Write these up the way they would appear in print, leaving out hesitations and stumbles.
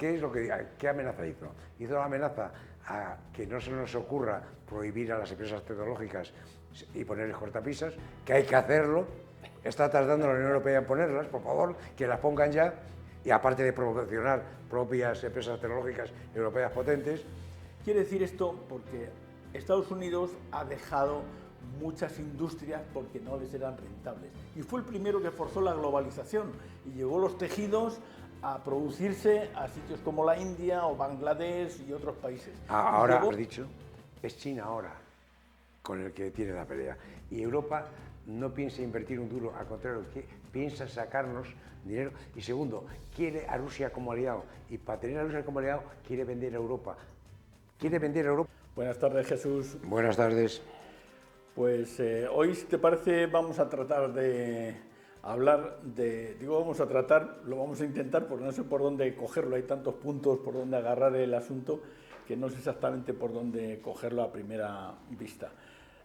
¿qué es lo que qué amenaza hizo? Hizo la amenaza a que no se nos ocurra prohibir a las empresas tecnológicas y ponerles cortapisas, que hay que hacerlo. Está tardando la Unión Europea en ponerlas, por favor, que las pongan ya, y aparte de promocionar propias empresas tecnológicas europeas potentes. Quiere decir esto porque Estados Unidos ha dejado muchas industrias porque no les eran rentables. Y fue el primero que forzó la globalización y llevó los tejidos a producirse a sitios como la India o Bangladesh y otros países. Ahora, has dicho, es China ahora con el que tiene la pelea. Y Europa no piensa invertir un duro, al contrario, piensa sacarnos dinero. Y segundo, quiere a Rusia como aliado. Y para tener a Rusia como aliado, quiere vender a Europa. Quiere vender a Europa. Buenas tardes, Jesús. Buenas tardes. Pues hoy, si te parece, vamos a tratar de hablar de... Digo, vamos a tratar, lo vamos a intentar porque no sé por dónde cogerlo. Hay tantos puntos por donde agarrar el asunto que no sé exactamente por dónde cogerlo a primera vista.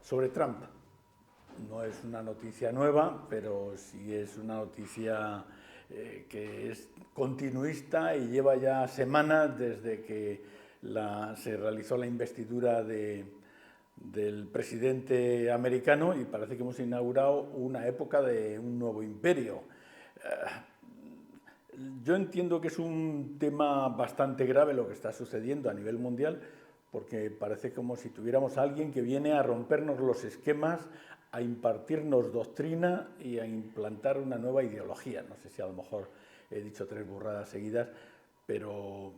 Sobre Trump. No es una noticia nueva, pero sí es una noticia que es continuista y lleva ya semanas desde que se realizó la investidura del presidente americano y parece que hemos inaugurado una época de un nuevo imperio. Yo entiendo que es un tema bastante grave lo que está sucediendo a nivel mundial, porque parece como si tuviéramos a alguien que viene a rompernos los esquemas, a impartirnos doctrina y a implantar una nueva ideología. No sé si a lo mejor he dicho 3 burradas seguidas, pero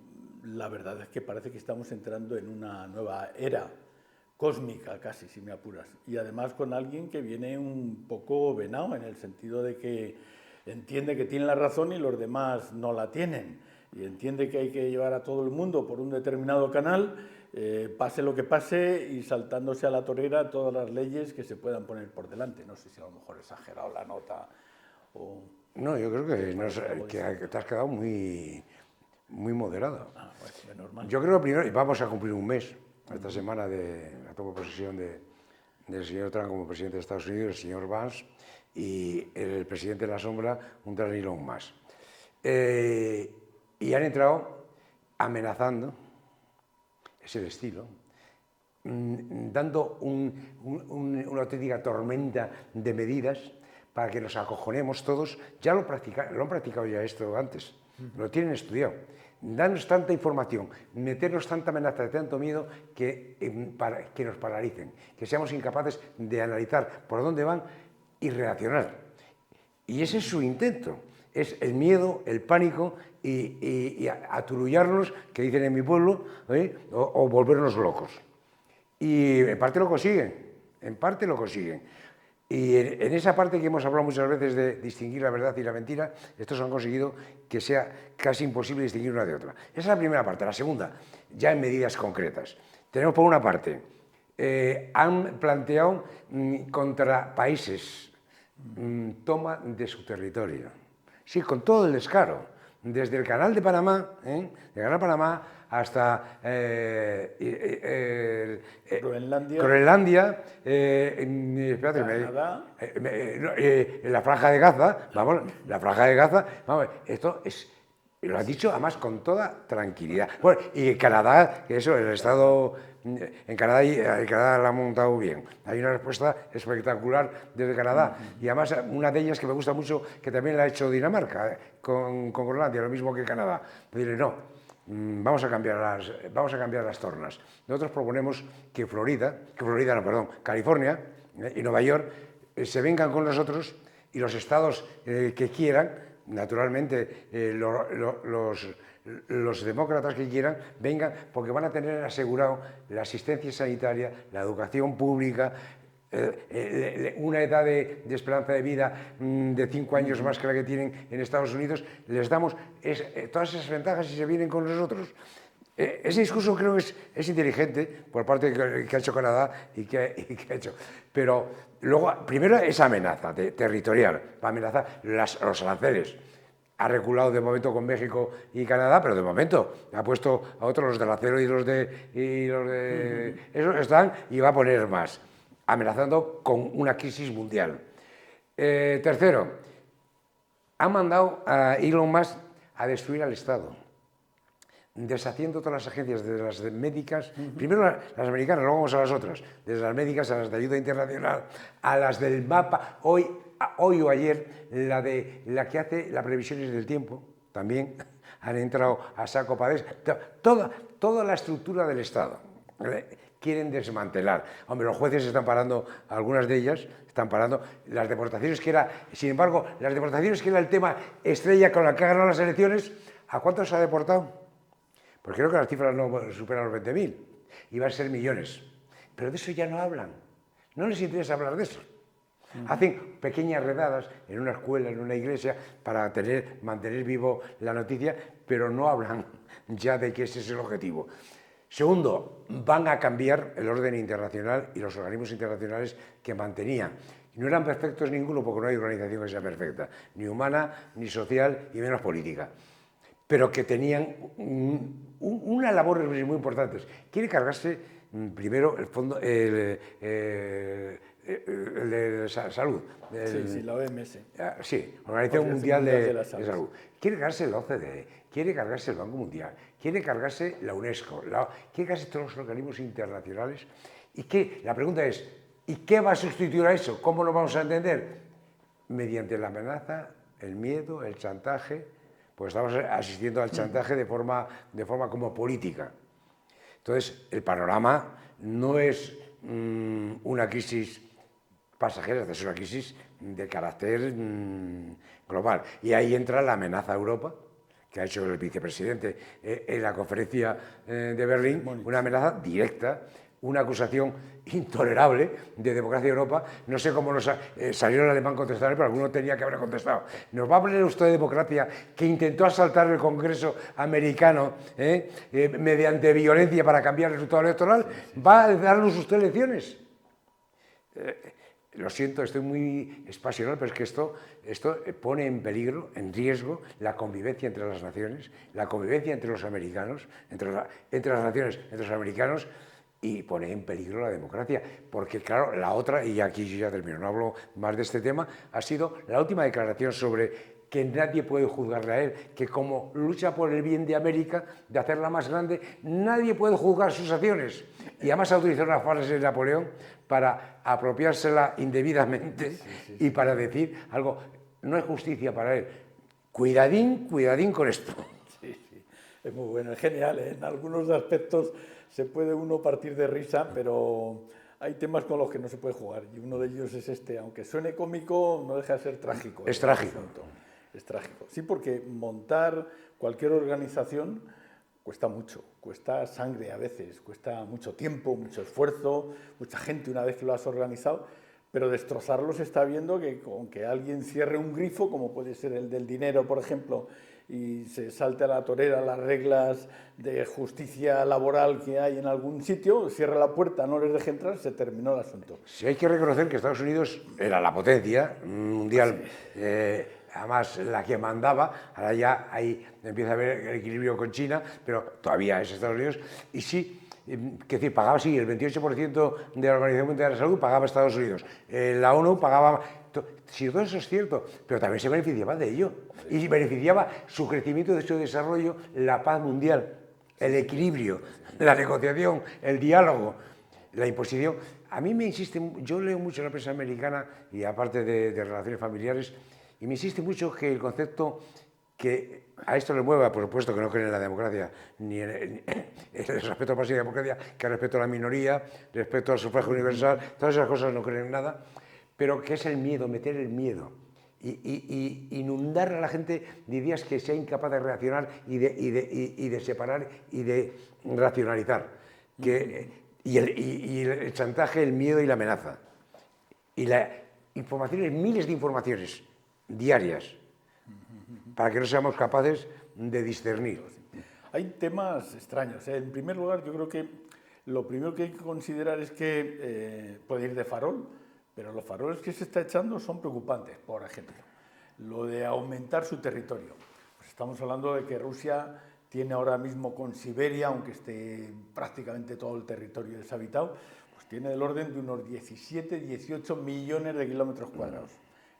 la verdad es que parece que estamos entrando en una nueva era cósmica casi, si me apuras. Y además con alguien que viene un poco venado, en el sentido de que entiende que tiene la razón y los demás no la tienen. Y entiende que hay que llevar a todo el mundo por un determinado canal, pase lo que pase, y saltándose a la torera todas las leyes que se puedan poner por delante. No sé si a lo mejor he exagerado la nota o... No, yo creo que te has quedado muy moderado. Pues menos mal. Yo creo que primero, y vamos a cumplir un mes esta semana de la toma de posesión del señor Trump como presidente de Estados Unidos, el señor Vance, y el presidente de la sombra, un tal Elon Musk. Y han entrado amenazando, es el estilo, dando una auténtica tormenta de medidas para que nos acojonemos todos. Ya lo han practicado ya esto antes, lo tienen estudiado. Darnos tanta información, meternos tanta amenaza, de tanto miedo, que nos paralicen, que seamos incapaces de analizar por dónde van y reaccionar. Y ese es su intento, es el miedo, el pánico y aturullarnos, que dicen en mi pueblo, o volvernos locos. Y en parte lo consiguen, en parte lo consiguen. Y en esa parte que hemos hablado muchas veces de distinguir la verdad y la mentira, estos han conseguido que sea casi imposible distinguir una de otra. Esa es la primera parte. La segunda, ya en medidas concretas. Tenemos por una parte, han planteado contra países toma de su territorio. Sí, con todo el descaro. Desde el Canal de Panamá, hasta Groenlandia, Canadá, la Franja de Gaza, vamos, esto es, lo ha dicho además con toda tranquilidad. Bueno, y Canadá, que eso, el Estado, en Canadá lo ha montado bien. Hay una respuesta espectacular desde Canadá, y además una de ellas que me gusta mucho, que también la ha hecho Dinamarca, con Groenlandia, lo mismo que Canadá. Diré, no, vamos a cambiar las tornas. Nosotros proponemos que California y Nueva York se vengan con nosotros, y los estados que quieran, naturalmente los demócratas que quieran, vengan, porque van a tener asegurado la asistencia sanitaria, la educación pública, una edad de esperanza de vida de 5 años más que la que tienen en Estados Unidos. Les damos todas esas ventajas y se vienen con nosotros. Ese discurso creo que es inteligente por parte que ha hecho Canadá y que ha hecho. Pero luego, primero, esa amenaza territorial, para amenazar los aranceles. Ha reculado de momento con México y Canadá, pero de momento ha puesto a otros, los del acero y los de esos están, y va a poner más, amenazando con una crisis mundial. Tercero, ha mandado a Elon Musk a destruir al Estado. deshaciendo todas las agencias, desde las médicas, primero las americanas, luego vamos a las otras, desde las médicas a las de ayuda internacional, a las del mapa, hoy o ayer, la que hace las previsiones del tiempo, también han entrado a saco para eso, toda la estructura del Estado. Quieren desmantelar. Hombre, los jueces están parando, algunas de ellas están parando las deportaciones, que era, sin embargo, las deportaciones, que era el tema estrella con la que ha ganado las elecciones, ¿a cuántos se ha deportado? Pues creo que las cifras no superan los 20.000, y van a ser millones. Pero de eso ya no hablan, no les interesa hablar de eso. Hacen pequeñas redadas en una escuela, en una iglesia, para mantener vivo la noticia, pero no hablan ya de que ese es el objetivo. Segundo, van a cambiar el orden internacional y los organismos internacionales que mantenían. No eran perfectos ninguno, porque no hay organización que sea perfecta, ni humana, ni social, y menos política. Pero que tenían una labor muy importante. Quiere cargarse primero el fondo, el de salud. Sí, la OMS. Sí, Organización Mundial de Salud. Quiere cargarse la OCDE, quiere cargarse el Banco Mundial, quiere cargarse la UNESCO, quiere cargarse todos los organismos internacionales. La pregunta es, ¿y qué va a sustituir a eso? ¿Cómo lo vamos a entender? Mediante la amenaza, el miedo, el chantaje. Pues estamos asistiendo al chantaje de forma como política. Entonces, el panorama no es una crisis pasajera, es una crisis de carácter global. Y ahí entra la amenaza a Europa, que ha hecho el vicepresidente en la conferencia de Berlín, una amenaza directa, una acusación intolerable de democracia de Europa. No sé cómo salió el alemán contestar, pero alguno tenía que haber contestado. ¿Nos va a hablar usted de democracia, que intentó asaltar el Congreso americano mediante violencia para cambiar el resultado electoral? ¿Va a darnos usted lecciones? Lo siento, estoy muy pasional, pero es que esto pone en peligro, en riesgo, la convivencia entre las naciones, la convivencia entre los americanos, entre las naciones, entre los americanos, y pone en peligro la democracia. Porque, claro, la otra, y aquí yo ya termino, no hablo más de este tema, ha sido la última declaración sobre que nadie puede juzgarle a él, que como lucha por el bien de América, de hacerla más grande, nadie puede juzgar sus acciones. Y además ha utilizado una frase de Napoleón para apropiársela indebidamente y para decir algo, no es justicia para él. Cuidadín con esto. Sí, es muy bueno, es genial, ¿eh? En algunos aspectos se puede uno partir de risa, pero hay temas con los que no se puede jugar, y uno de ellos es este, aunque suene cómico, no deja de ser trágico. Es trágico. Es trágico. Sí, porque montar cualquier organización cuesta mucho, cuesta sangre a veces, cuesta mucho tiempo, mucho esfuerzo, mucha gente una vez que lo has organizado, pero destrozarlo se está viendo que con que alguien cierre un grifo, como puede ser el del dinero, por ejemplo, y se salte a la torera las reglas de justicia laboral que hay en algún sitio, cierra la puerta, no les deje entrar, se terminó el asunto. Sí, hay que reconocer que Estados Unidos era la potencia mundial, además la que mandaba. Ahora ya ahí empieza a haber el equilibrio con China, pero todavía es Estados Unidos. Y sí, que decir, pagaba sí, el 28% de la Organización Mundial de la Salud pagaba Estados Unidos. La ONU pagaba... Sí, todo eso es cierto, pero también se beneficiaba de ello. Y beneficiaba su crecimiento, de su desarrollo, la paz mundial, el equilibrio, la negociación, el diálogo, la imposición. A mí me insiste, yo leo mucho la prensa americana y aparte de relaciones familiares, y me insiste mucho que el concepto que a esto le mueva, por supuesto que no creen en la democracia, ni en el respeto básico de la democracia, que respeto a la minoría, respeto al sufragio universal, todas esas cosas no creen en nada, pero que es el miedo, meter el miedo, y inundar a la gente de ideas que sea incapaz de reaccionar y de separar y de racionalizar. Y el chantaje, el miedo y la amenaza. Y la informaciones, miles de informaciones diarias, para que no seamos capaces de discernir. Hay temas extraños, ¿eh? En primer lugar, yo creo que lo primero que hay que considerar es que puede ir de farol, pero los faroles que se está echando son preocupantes. Por ejemplo, lo de aumentar su territorio. Pues estamos hablando de que Rusia tiene ahora mismo con Siberia, aunque esté prácticamente todo el territorio deshabitado, pues tiene del orden de unos 17-18 millones de kilómetros cuadrados.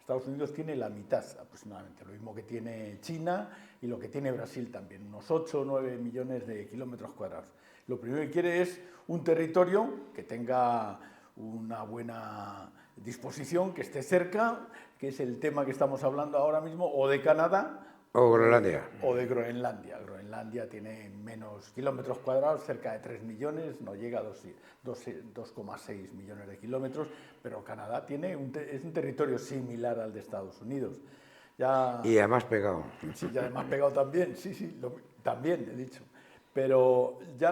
Estados Unidos tiene la mitad aproximadamente, lo mismo que tiene China y lo que tiene Brasil también, unos 8 o 9 millones de kilómetros cuadrados. Lo primero que quiere es un territorio que tenga una buena disposición, que esté cerca, que es el tema que estamos hablando ahora mismo, o de Canadá o Groenlandia. O de Groenlandia. Groenlandia tiene menos kilómetros cuadrados, cerca de 3 millones, no llega a 2,6 millones de kilómetros, pero Canadá es un territorio similar al de Estados Unidos. Y además pegado. Sí, y además pegado también, sí, también he dicho. Pero ya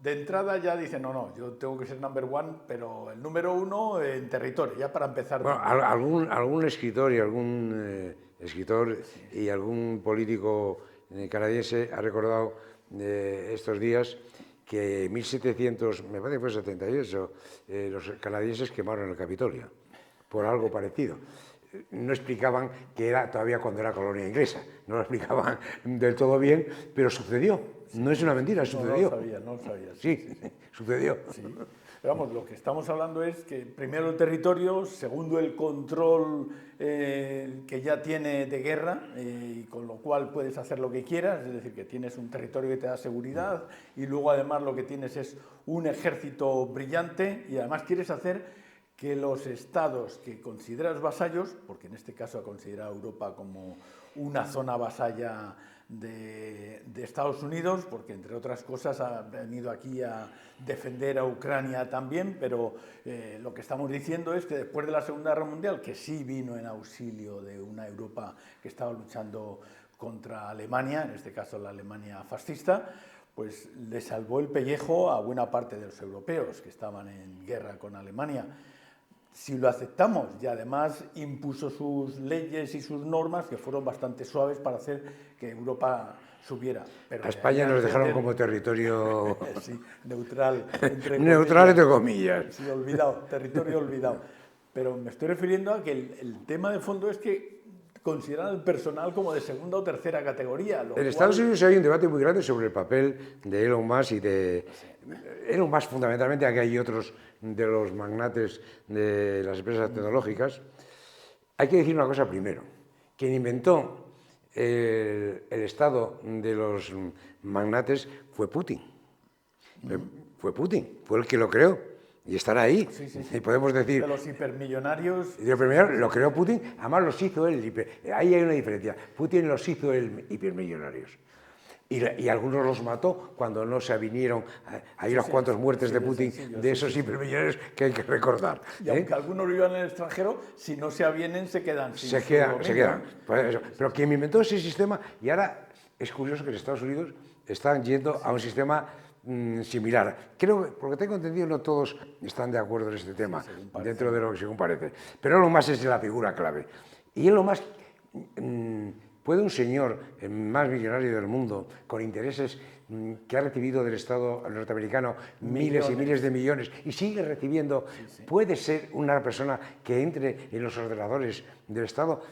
de entrada ya dicen, no, yo tengo que ser number one, pero el número uno en territorio, ya para empezar. Bueno, algún escritor y algún político canadiense ha recordado estos días que en 1700, me parece que fue 78, los canadienses quemaron el Capitolio por algo parecido. No explicaban que era todavía cuando era colonia inglesa, no lo explicaban del todo bien, pero sucedió. No es una mentira, sucedió. No lo sabía. Sí, sucedió. Sí. Pero vamos, lo que estamos hablando es que primero el territorio, segundo el control que ya tiene de guerra, y con lo cual puedes hacer lo que quieras, es decir, que tienes un territorio que te da seguridad y luego además lo que tienes es un ejército brillante y además quieres hacer que los estados que consideras vasallos, porque en este caso ha considerado Europa como una zona vasalla de Estados Unidos, porque entre otras cosas ha venido aquí a defender a Ucrania también, pero lo que estamos diciendo es que después de la Segunda Guerra Mundial, que sí vino en auxilio de una Europa que estaba luchando contra Alemania, en este caso la Alemania fascista, pues le salvó el pellejo a buena parte de los europeos que estaban en guerra con Alemania. Si lo aceptamos y además impuso sus leyes y sus normas que fueron bastante suaves para hacer que Europa subiera. Pero a España nos dejaron como territorio sí, neutral, entre comillas. Sí, territorio olvidado. Pero me estoy refiriendo a que el tema de fondo es que consideran al personal como de segunda o tercera categoría. En Estados Unidos hay un debate muy grande sobre el papel de Elon Musk y de Elon Musk fundamentalmente, aquí hay otros de los magnates de las empresas tecnológicas. Hay que decir una cosa primero. Quien inventó el estado de los magnates fue Putin. Fue Putin, fue el que lo creó. Y están ahí. Sí. Y podemos decir... De los hipermillonarios... Lo creó Putin, además los hizo él. Ahí hay una diferencia. Putin los hizo él hipermillonarios. Y algunos los mató cuando no se avinieron. Hay unas cuantas muertes de Putin, de esos hipermillonarios que hay que recordar. Y aunque algunos vivan en el extranjero, si no se avienen, se quedan. Se quedan. Pero quien inventó ese sistema, y ahora es curioso que en Estados Unidos están yendo a un sistema similar. Creo que, porque tengo entendido, no todos están de acuerdo en este tema, dentro de lo que según parece. Pero Elon Musk es la figura clave. Y Elon Musk, ¿puede un señor más millonario del mundo, con intereses que ha recibido del Estado norteamericano miles y miles de millones y sigue recibiendo, puede ser una persona que entre en los ordenadores del Estado?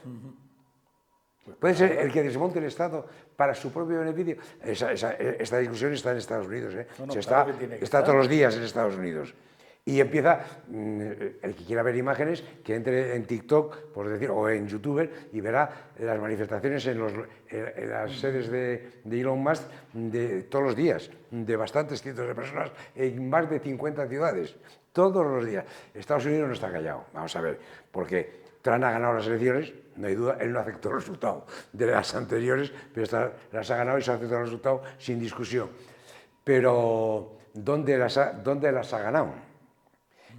¿Puede ser el que desmonte el Estado para su propio beneficio? Esta discusión está en Estados Unidos, ¿eh? Está todos los días en Estados Unidos. Y empieza, el que quiera ver imágenes, que entre en TikTok, por decir, o en YouTube, y verá las manifestaciones en las sedes de Elon Musk de todos los días, de bastantes cientos de personas, en más de 50 ciudades, todos los días. Estados Unidos no está callado, vamos a ver, porque Trump ha ganado las elecciones, no hay duda, él no aceptó el resultado de las anteriores, pero las ha ganado y se ha aceptado el resultado sin discusión. Pero, ¿dónde las ha ganado?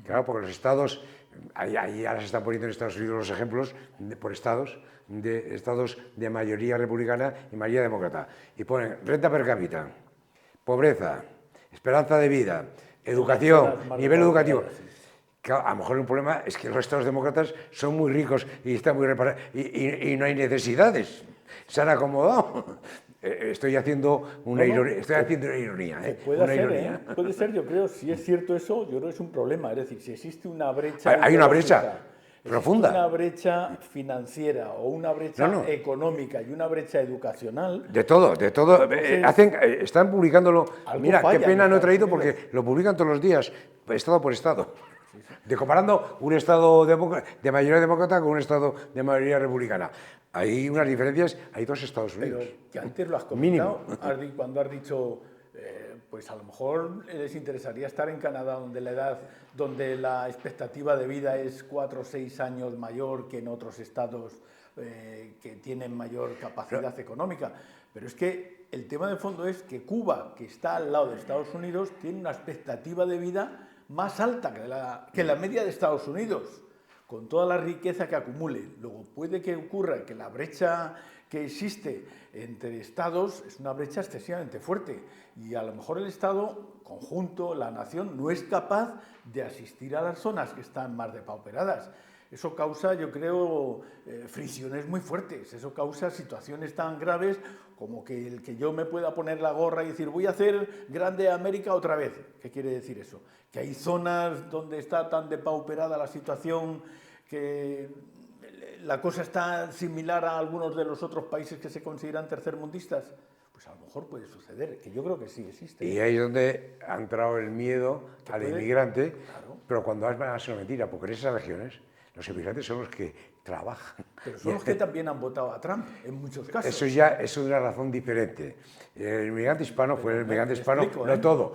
Claro, porque los estados, ahí ahora se están poniendo en Estados Unidos los ejemplos por estados de mayoría republicana y mayoría demócrata. Y ponen renta per cápita, pobreza, esperanza de vida, educación, nivel educativo. Claro, a lo mejor un problema es que los estados demócratas son muy ricos y están muy reparados y no hay necesidades. Se han acomodado. Estoy haciendo una ironía. Puede ser, yo creo, si es cierto eso, yo creo que es un problema. Es decir, si existe una brecha... Hay una brecha profunda. Una brecha financiera o una brecha económica y una brecha educacional... De todo. Entonces, están publicándolo... Mira, qué pena no he traído porque lo publican todos los días, estado por estado. De comparando un Estado de mayoría demócrata con un Estado de mayoría republicana. Hay unas diferencias, hay dos Estados Unidos. Pero que antes lo has comentado, cuando has dicho, pues a lo mejor les interesaría estar en Canadá, donde la expectativa de vida es 4 o 6 años mayor que en otros estados que tienen mayor capacidad económica. Pero es que el tema de fondo es que Cuba, que está al lado de Estados Unidos, tiene una expectativa de vida más alta que la media de Estados Unidos, con toda la riqueza que acumule. Luego puede que ocurra que la brecha que existe entre estados es una brecha excesivamente fuerte y a lo mejor el Estado conjunto, la nación, no es capaz de asistir a las zonas que están más depauperadas. Eso causa, yo creo, fricciones muy fuertes, eso causa situaciones tan graves como que el que yo me pueda poner la gorra y decir voy a hacer grande América otra vez. ¿Qué quiere decir eso? Que hay zonas donde está tan depauperada la situación que la cosa está similar a algunos de los otros países que se consideran tercermundistas. Pues a lo mejor puede suceder, que yo creo que sí existe. Y ahí es donde ha entrado el miedo al inmigrante, claro. Pero cuando ha sido mentira, porque en esas regiones los inmigrantes son los que trabajan. Pero son los que también han votado a Trump, en muchos casos. Eso ya es una razón diferente. El inmigrante hispano fue el inmigrante hispano, no todo.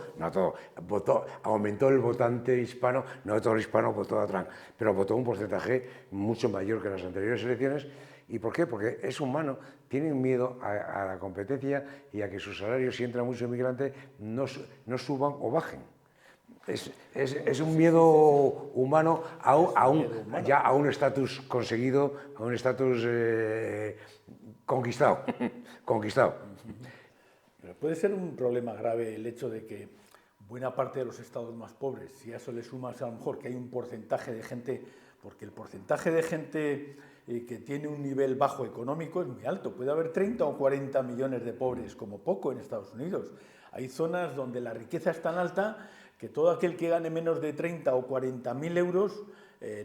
Aumentó el votante hispano, no todo el hispano votó a Trump, pero votó un porcentaje mucho mayor que las anteriores elecciones. ¿Y por qué? Porque es humano, tienen miedo a la competencia y a que sus salarios, si entra mucho inmigrante, no suban o bajen. Es un miedo humano a un estatus conseguido, a un estatus conquistado. Pero puede ser un problema grave el hecho de que buena parte de los estados más pobres, si a eso le sumas a lo mejor que hay un porcentaje de gente, porque el porcentaje de gente que tiene un nivel bajo económico es muy alto, puede haber 30 o 40 millones de pobres, como poco en Estados Unidos. Hay zonas donde la riqueza es tan alta que todo aquel que gane menos de 30 o 40.000 euros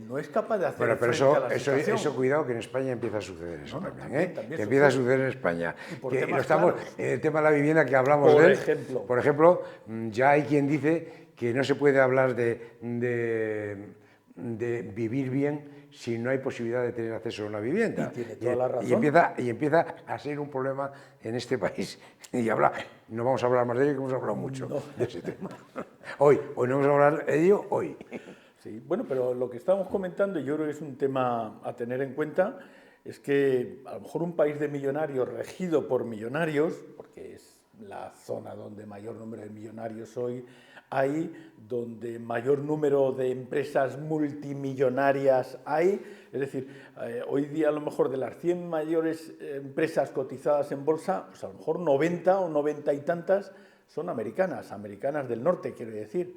no es capaz de hacer frente a la situación. Eso cuidado, que en España empieza a suceder eso también, que empieza a suceder en España. Que no estamos en el tema de la vivienda que hablamos de él. Por ejemplo, ya hay quien dice que no se puede hablar de vivir bien si no hay posibilidad de tener acceso a una vivienda. Y tiene toda la razón. Y empieza a ser un problema en este país. Y no vamos a hablar más de ello, que hemos hablado mucho de ese tema. Hoy no vamos a hablar de ello, hoy. Sí, bueno, pero lo que estamos comentando, y yo creo que es un tema a tener en cuenta, es que a lo mejor un país de millonarios regido por millonarios, porque es la zona donde mayor número de millonarios hay, donde mayor número de empresas multimillonarias hay, es decir, hoy día a lo mejor de las 100 mayores empresas cotizadas en bolsa, pues a lo mejor 90 o 90 y tantas son americanas del norte, quiero decir.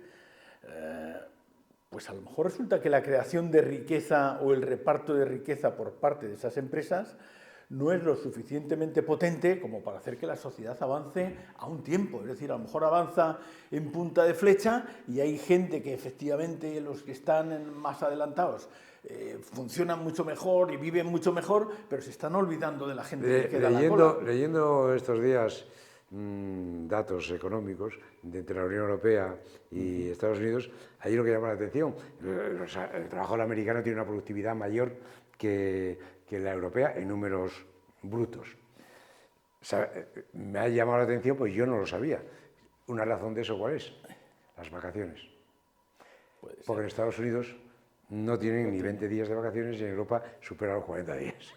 Pues a lo mejor resulta que la creación de riqueza o el reparto de riqueza por parte de esas empresas no es lo suficientemente potente como para hacer que la sociedad avance a un tiempo. Es decir, a lo mejor avanza en punta de flecha y hay gente que efectivamente, los que están más adelantados, funcionan mucho mejor y viven mucho mejor, pero se están olvidando de la gente que queda en la cola. Leyendo estos días datos económicos entre la Unión Europea y Estados Unidos, hay lo que llama la atención. El trabajador americano tiene una productividad mayor que la europea en números brutos. O sea, me ha llamado la atención, pues yo no lo sabía. ¿Una razón de eso cuál es? Las vacaciones. Porque en Estados Unidos no tienen ni 20 días de vacaciones y en Europa superan los 40 días.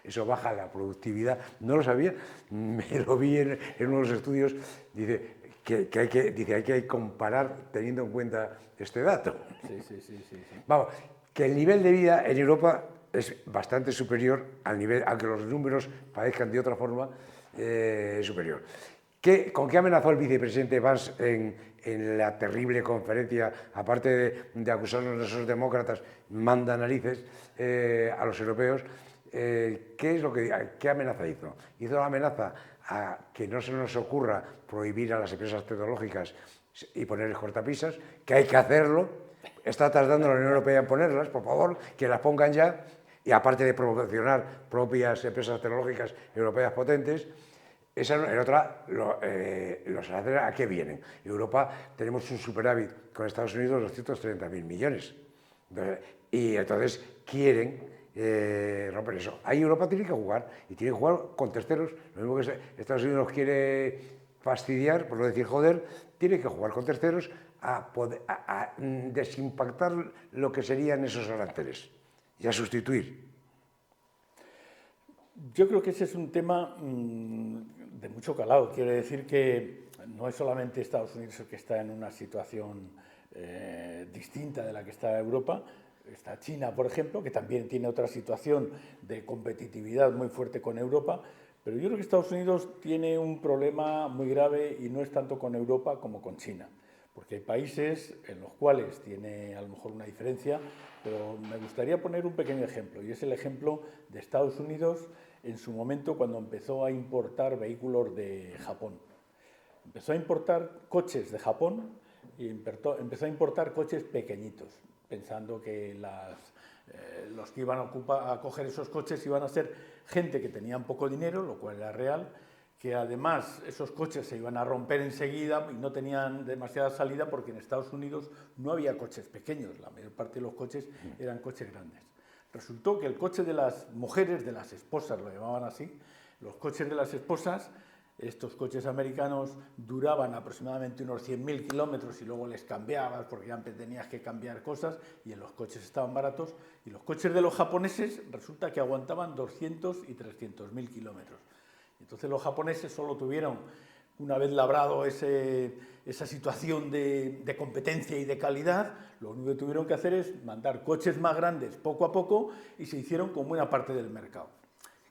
Eso baja la productividad. No lo sabía, me lo vi en uno de los estudios. Dice que hay que comparar teniendo en cuenta este dato. Sí. Vamos, que el nivel de vida en Europa es bastante superior al nivel, aunque los números parezcan de otra forma, superior. ¿Con qué amenazó el vicepresidente Vance en la terrible conferencia, aparte de acusarnos de esos demócratas manda narices a los europeos? ¿Qué amenaza hizo? Hizo la amenaza a que no se nos ocurra prohibir a las empresas tecnológicas y ponerles cortapisas, que hay que hacerlo. Está tardando la Unión Europea en ponerlas, por favor, que las pongan ya. Y aparte de promocionar propias empresas tecnológicas europeas potentes, Esa en otra, los aranceles, ¿a qué vienen? En Europa tenemos un superávit con Estados Unidos de 230.000 millones. Y entonces quieren romper eso. Ahí Europa tiene que jugar, y tiene que jugar con terceros. Lo mismo que Estados Unidos nos quiere fastidiar, por no decir joder, tiene que jugar con terceros a desimpactar lo que serían esos aranceles y a sustituir. Yo creo que ese es un tema de mucho calado. Quiere decir que no es solamente Estados Unidos el que está en una situación distinta de la que está Europa. Está China, por ejemplo, que también tiene otra situación de competitividad muy fuerte con Europa. Pero yo creo que Estados Unidos tiene un problema muy grave y no es tanto con Europa como con China. Porque hay países en los cuales tiene a lo mejor una diferencia, pero me gustaría poner un pequeño ejemplo, y es el ejemplo de Estados Unidos en su momento cuando empezó a importar vehículos de Japón. Empezó a importar coches de Japón y empezó a importar coches pequeñitos, pensando que los que iban a coger esos coches iban a ser gente que tenían poco dinero, lo cual era real, que además esos coches se iban a romper enseguida y no tenían demasiada salida porque en Estados Unidos no había coches pequeños, la mayor parte de los coches eran coches grandes. Resultó que el coche de las mujeres, de las esposas, lo llamaban así, los coches de las esposas, estos coches americanos duraban aproximadamente unos 100.000 kilómetros y luego les cambiabas porque ya tenías que cambiar cosas y en los coches estaban baratos, y los coches de los japoneses resulta que aguantaban 200 y 300.000 kilómetros. Entonces los japoneses solo tuvieron, una vez labrado esa situación de competencia y de calidad, lo único que tuvieron que hacer es mandar coches más grandes poco a poco y se hicieron con buena parte del mercado.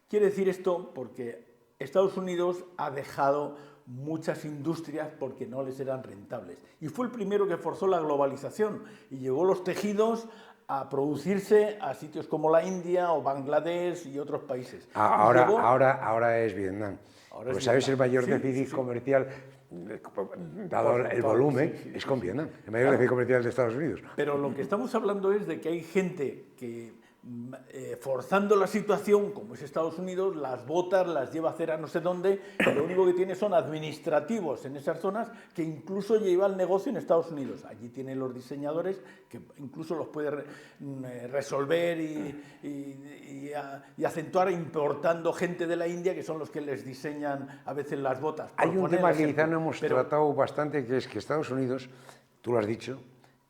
Quiere decir esto porque Estados Unidos ha dejado muchas industrias porque no les eran rentables. Y fue el primero que forzó la globalización y llevó los tejidos a producirse a sitios como la India o Bangladesh y otros países. Ahora es Vietnam. Pues sabes, el mayor déficit comercial, dado el volumen, es con Vietnam, el mayor déficit comercial de Estados Unidos. Pero lo que estamos hablando es de que hay gente que, forzando la situación, como es Estados Unidos, las botas las lleva a hacer a no sé dónde, y lo único que tiene son administrativos en esas zonas que incluso lleva el negocio en Estados Unidos. Allí tienen los diseñadores que incluso los puede resolver y acentuar importando gente de la India, que son los que les diseñan a veces las botas. Hay un tema que quizá no hemos tratado bastante, que es que Estados Unidos, tú lo has dicho,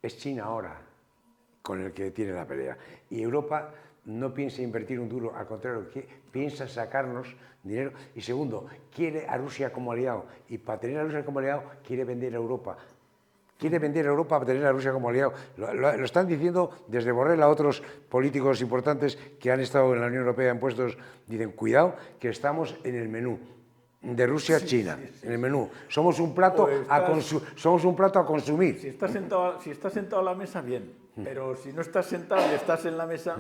es China ahora con el que tiene la pelea. Y Europa no piensa invertir un duro, al contrario, piensa sacarnos dinero. Y segundo, quiere a Rusia como aliado. Y para tener a Rusia como aliado, quiere vender a Europa. Quiere vender a Europa para tener a Rusia como aliado. Lo están diciendo desde Borrell a otros políticos importantes que han estado en la Unión Europea en puestos. Dicen, cuidado, que estamos en el menú de Rusia a China, en el menú. Somos un plato, somos un plato a consumir. Si estás sentado a la mesa, bien. Pero si no estás sentado y estás en la mesa,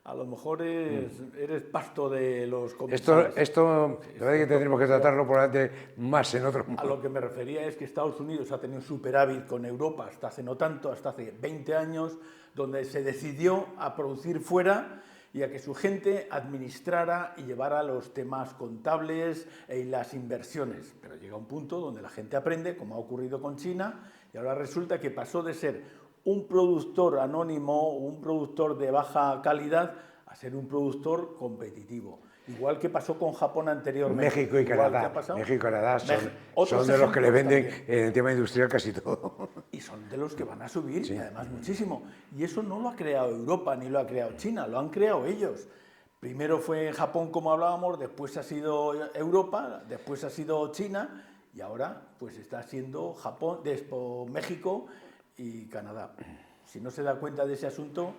a lo mejor eres pasto de los comisarios. Esto la verdad es que tendremos que tratarlo probablemente más en otro momento. A lo que me refería es que Estados Unidos ha tenido un superávit con Europa hasta hace no tanto, hasta hace 20 años, donde se decidió a producir fuera y a que su gente administrara y llevara los temas contables y las inversiones. Pero llega un punto donde la gente aprende, como ha ocurrido con China, y ahora resulta que pasó de ser un productor anónimo, un productor de baja calidad, a ser un productor competitivo. Igual que pasó con Japón anteriormente. México y Canadá. México y Canadá son de los que le venden en el tema industrial casi todo. Y son de los que van a subir, y además muchísimo. Y eso no lo ha creado Europa ni lo ha creado China, lo han creado ellos. Primero fue Japón, como hablábamos, después ha sido Europa, después ha sido China, y ahora pues está siendo Japón, después México y Canadá. Si no se da cuenta de ese asunto,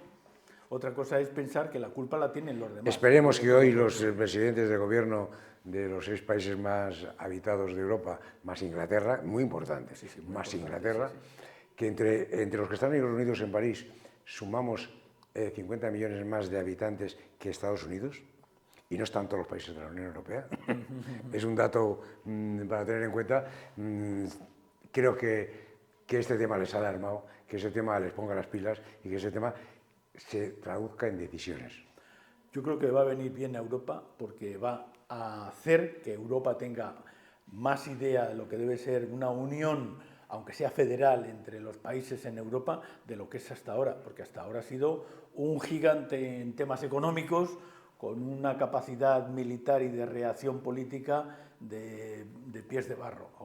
otra cosa es pensar que la culpa la tienen los demás. Esperemos que hoy los presidentes de gobierno de los 6 países más habitados de Europa, más Inglaterra, muy importante, más Inglaterra, que entre los que están reunidos en París sumamos 50 millones más de habitantes que Estados Unidos, y no están todos los países de la Unión Europea. Es un dato para tener en cuenta. Creo que este tema les ha alarmado, que ese tema les ponga las pilas y que ese tema se traduzca en decisiones. Yo creo que va a venir bien a Europa porque va a hacer que Europa tenga más idea de lo que debe ser una unión, aunque sea federal, entre los países en Europa, de lo que es hasta ahora, porque hasta ahora ha sido un gigante en temas económicos, con una capacidad militar y de reacción política de pies de barro.